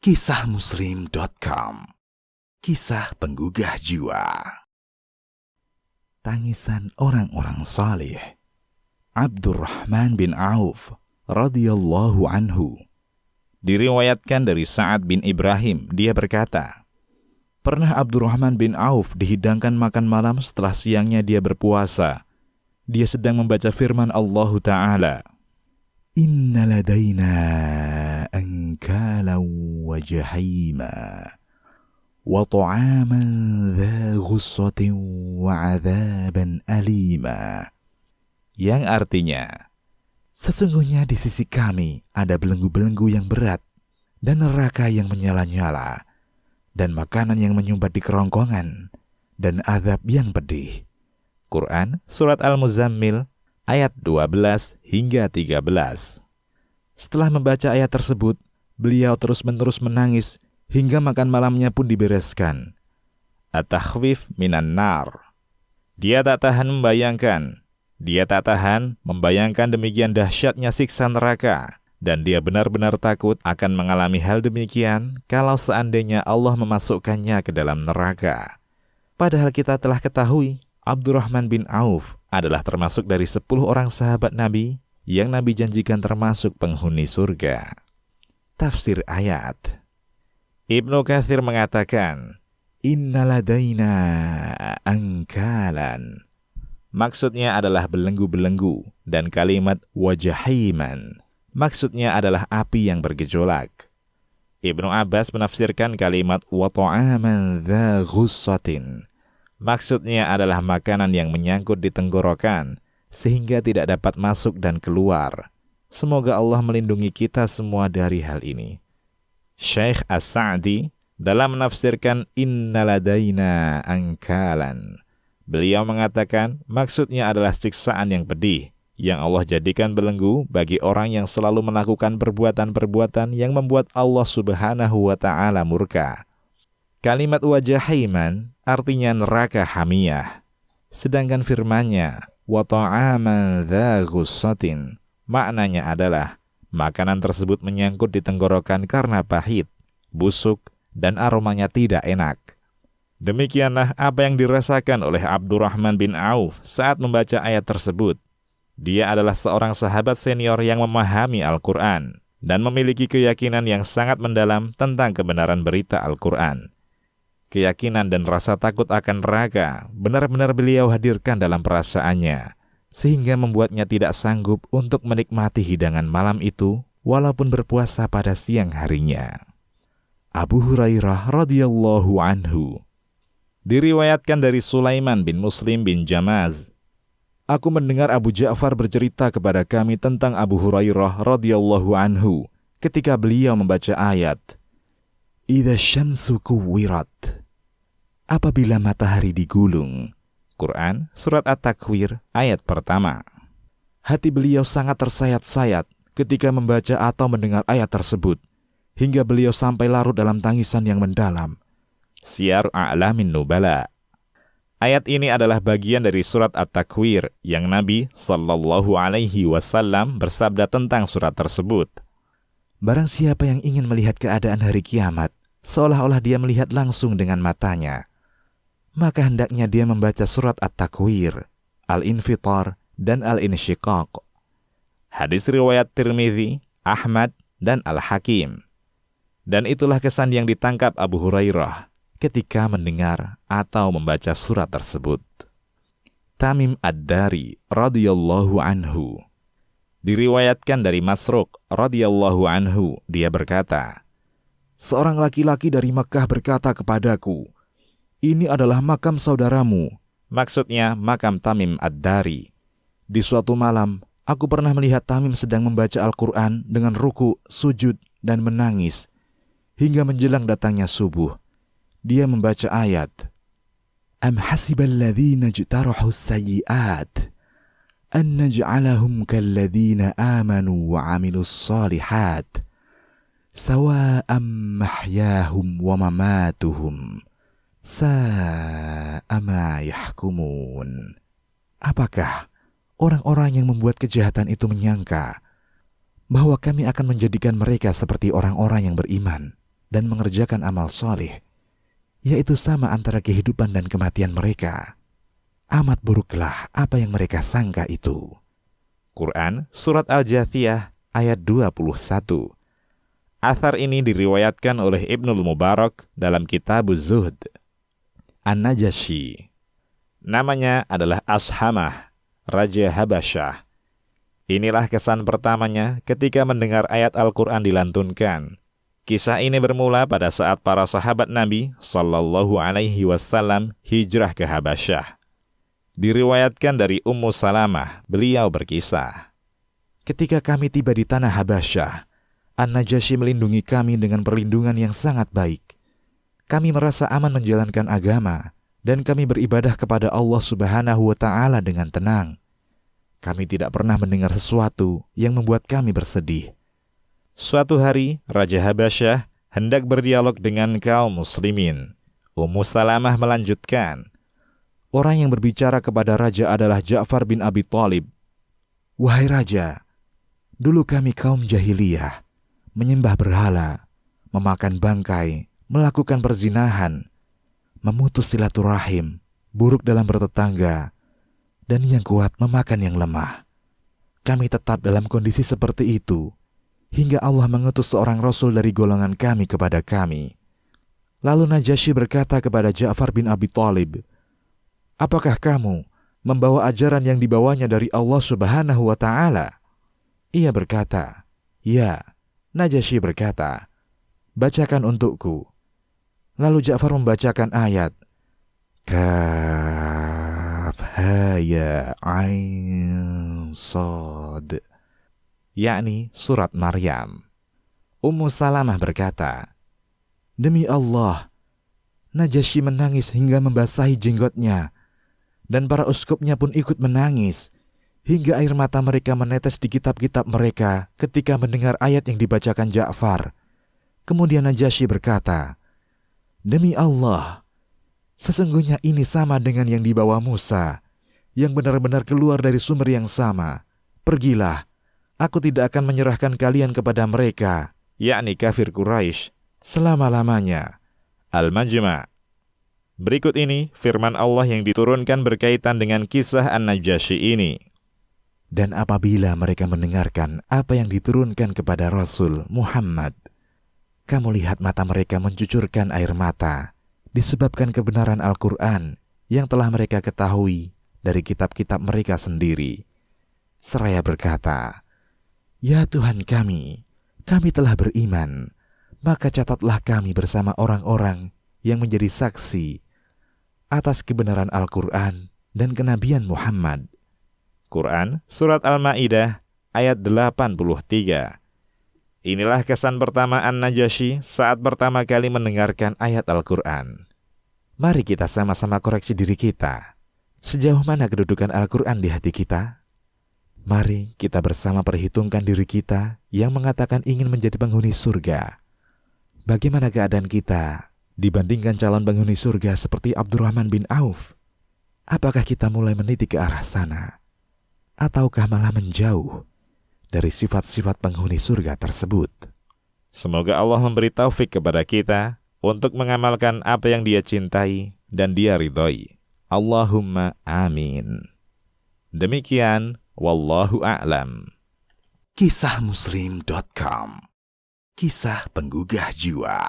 Kisahmuslim.com. Kisah penggugah jiwa. Tangisan orang-orang saleh. Abdurrahman bin Auf radhiyallahu anhu. Diriwayatkan dari Sa'ad bin Ibrahim, dia berkata, pernah Abdurrahman bin Auf dihidangkan makan malam setelah siangnya dia berpuasa. Dia sedang membaca firman Allah Ta'ala, Inna ladayna ankalan wa jahima wa ta'aman dha ghussatin wa adzaban alima. Yang artinya, sesungguhnya di sisi kami ada belenggu-belenggu yang berat dan neraka yang menyala-nyala dan makanan yang menyumbat di kerongkongan dan azab yang pedih. Quran Surat Al-Muzammil ayat 12 hingga 13. Setelah membaca ayat tersebut, beliau terus-menerus menangis hingga makan malamnya pun dibereskan. At-takhwif minan nar. Dia tak tahan membayangkan demikian dahsyatnya siksa neraka, dan dia benar-benar takut akan mengalami hal demikian kalau seandainya Allah memasukkannya ke dalam neraka. Padahal kita telah ketahui, Abdurrahman bin Auf adalah termasuk dari 10 orang sahabat Nabi yang Nabi janjikan termasuk penghuni surga. Tafsir ayat. Ibnu Katsir mengatakan, Inna ladaina angkalan. Maksudnya adalah belenggu-belenggu, dan kalimat wajahiman maksudnya adalah api yang bergejolak. Ibnu Abbas menafsirkan kalimat wa ta'aman dha ghussatin. Maksudnya adalah makanan yang menyangkut di tenggorokan, sehingga tidak dapat masuk dan keluar. Semoga Allah melindungi kita semua dari hal ini. Syekh As-Sa'di dalam menafsirkan Inna ladaina angkalan, beliau mengatakan maksudnya adalah siksaan yang pedih, yang Allah jadikan belenggu bagi orang yang selalu melakukan perbuatan-perbuatan yang membuat Allah Subhanahu wa Ta'ala murka. Kalimat wajahiman artinya neraka hamiyah. Sedangkan firman-Nya wa ta'aman dha ghussatin maknanya adalah makanan tersebut menyangkut di tenggorokan karena pahit, busuk, dan aromanya tidak enak. Demikianlah apa yang dirasakan oleh Abdurrahman bin Auf saat membaca ayat tersebut. Dia adalah seorang sahabat senior yang memahami Al-Quran dan memiliki keyakinan yang sangat mendalam tentang kebenaran berita Al-Quran. Keyakinan dan rasa takut akan neraka benar-benar beliau hadirkan dalam perasaannya, sehingga membuatnya tidak sanggup untuk menikmati hidangan malam itu walaupun berpuasa pada siang harinya. Abu Hurairah radhiyallahu anhu. Diriwayatkan dari Sulaiman bin Muslim bin Jamaz, aku mendengar Abu Ja'far bercerita kepada kami tentang Abu Hurairah radhiyallahu anhu ketika beliau membaca ayat Idza syamsu kuwirat, apabila matahari digulung. Quran Surat At-Takwir ayat pertama. Hati beliau sangat tersayat-sayat ketika membaca atau mendengar ayat tersebut, hingga beliau sampai larut dalam tangisan yang mendalam. Syiar A'lamin Nubala. Ayat ini adalah bagian dari Surat At-Takwir yang Nabi Sallallahu Alaihi Wasallam bersabda tentang surat tersebut. Barang siapa yang ingin melihat keadaan hari kiamat, seolah-olah dia melihat langsung dengan matanya, maka hendaknya dia membaca surat At-Takwir, Al-Infitar, dan Al-Insyiqaq. Hadis riwayat Tirmidzi, Ahmad, dan Al-Hakim. Dan itulah kesan yang ditangkap Abu Hurairah ketika mendengar atau membaca surat tersebut. Tamim Ad-Dari radhiyallahu anhu. Diriwayatkan dari Masruq radhiyallahu anhu, dia berkata, seorang laki-laki dari Makkah berkata kepadaku, ini adalah makam saudaramu. Maksudnya makam Tamim Ad-Dari. Di suatu malam, aku pernah melihat Tamim sedang membaca Al-Quran dengan ruku, sujud, dan menangis. Hingga menjelang datangnya subuh, dia membaca ayat, Am hasibal ladzina jtarahu sayyi'at an naj'alahum kalladzina amanu wa 'amilus shalihat sawa'am mahyahum wa mamatuhum sa'a ma yahkumun. Apakah orang-orang yang membuat kejahatan itu menyangka bahwa kami akan menjadikan mereka seperti orang-orang yang beriman, dan mengerjakan amal soleh, yaitu sama antara kehidupan dan kematian mereka. Amat buruklah apa yang mereka sangka itu. Quran Surat Al-Jathiyah ayat 21. Athar ini diriwayatkan oleh Ibnul Mubarak dalam kitab Zuhd. An-Najasyi, namanya adalah Ashamah, Raja Habasyah. Inilah kesan pertamanya ketika mendengar ayat Al-Quran dilantunkan. Kisah ini bermula pada saat para sahabat Nabi Sallallahu Alaihi Wasallam hijrah ke Habasyah. Diriwayatkan dari Ummu Salamah, beliau berkisah, ketika kami tiba di tanah Habasyah, An-Najasyi melindungi kami dengan perlindungan yang sangat baik. Kami merasa aman menjalankan agama, dan kami beribadah kepada Allah Subhanahu wa Ta'ala dengan tenang. Kami tidak pernah mendengar sesuatu yang membuat kami bersedih. Suatu hari, Raja Habasyah hendak berdialog dengan kaum muslimin. Ummu Salamah melanjutkan, orang yang berbicara kepada raja adalah Ja'far bin Abi Thalib. Wahai raja, dulu kami kaum jahiliyah, menyembah berhala, memakan bangkai, melakukan perzinahan, memutus silaturahim, buruk dalam bertetangga, dan yang kuat memakan yang lemah. Kami tetap dalam kondisi seperti itu, hingga Allah mengutus seorang Rasul dari golongan kami kepada kami. Lalu Najasyi berkata kepada Ja'far bin Abi Thalib, apakah kamu membawa ajaran yang dibawanya dari Allah Subhanahu wa Ta'ala? Ia berkata, ya. Najasyi berkata, bacakan untukku. Lalu Ja'far membacakan ayat, Kaf ha ya ain sad, yakni surat Maryam. Ummu Salamah berkata, demi Allah, Najasyi menangis hingga membasahi jenggotnya, dan para uskupnya pun ikut menangis, hingga air mata mereka menetes di kitab-kitab mereka ketika mendengar ayat yang dibacakan Ja'far. Kemudian Najasyi berkata, demi Allah, sesungguhnya ini sama dengan yang dibawa Musa, yang benar-benar keluar dari sumber yang sama. Pergilah, aku tidak akan menyerahkan kalian kepada mereka, yakni kafir Quraisy, selama-lamanya. Al-Majma'. Berikut ini firman Allah yang diturunkan berkaitan dengan kisah An-Najasyi ini. Dan apabila mereka mendengarkan apa yang diturunkan kepada Rasul Muhammad, kamu lihat mata mereka mencucurkan air mata, disebabkan kebenaran Al-Quran yang telah mereka ketahui dari kitab-kitab mereka sendiri. Seraya berkata, ya Tuhan kami telah beriman, maka catatlah kami bersama orang-orang yang menjadi saksi atas kebenaran Al-Quran dan kenabian Muhammad. Quran Surat Al-Ma'idah ayat 83. Inilah kesan pertama An-Najasyi saat pertama kali mendengarkan ayat Al-Quran. Mari kita sama-sama koreksi diri kita. Sejauh mana kedudukan Al-Quran di hati kita? Mari kita bersama perhitungkan diri kita yang mengatakan ingin menjadi penghuni surga. Bagaimana keadaan kita dibandingkan calon penghuni surga seperti Abdurrahman bin Auf? Apakah kita mulai meniti ke arah sana? Ataukah malah menjauh dari sifat-sifat penghuni surga tersebut? Semoga Allah memberi taufik kepada kita untuk mengamalkan apa yang Dia cintai dan Dia ridhoi. Allahumma amin. Demikian, wallahu a'lam. Kisahmuslim.com. Kisah penggugah jiwa.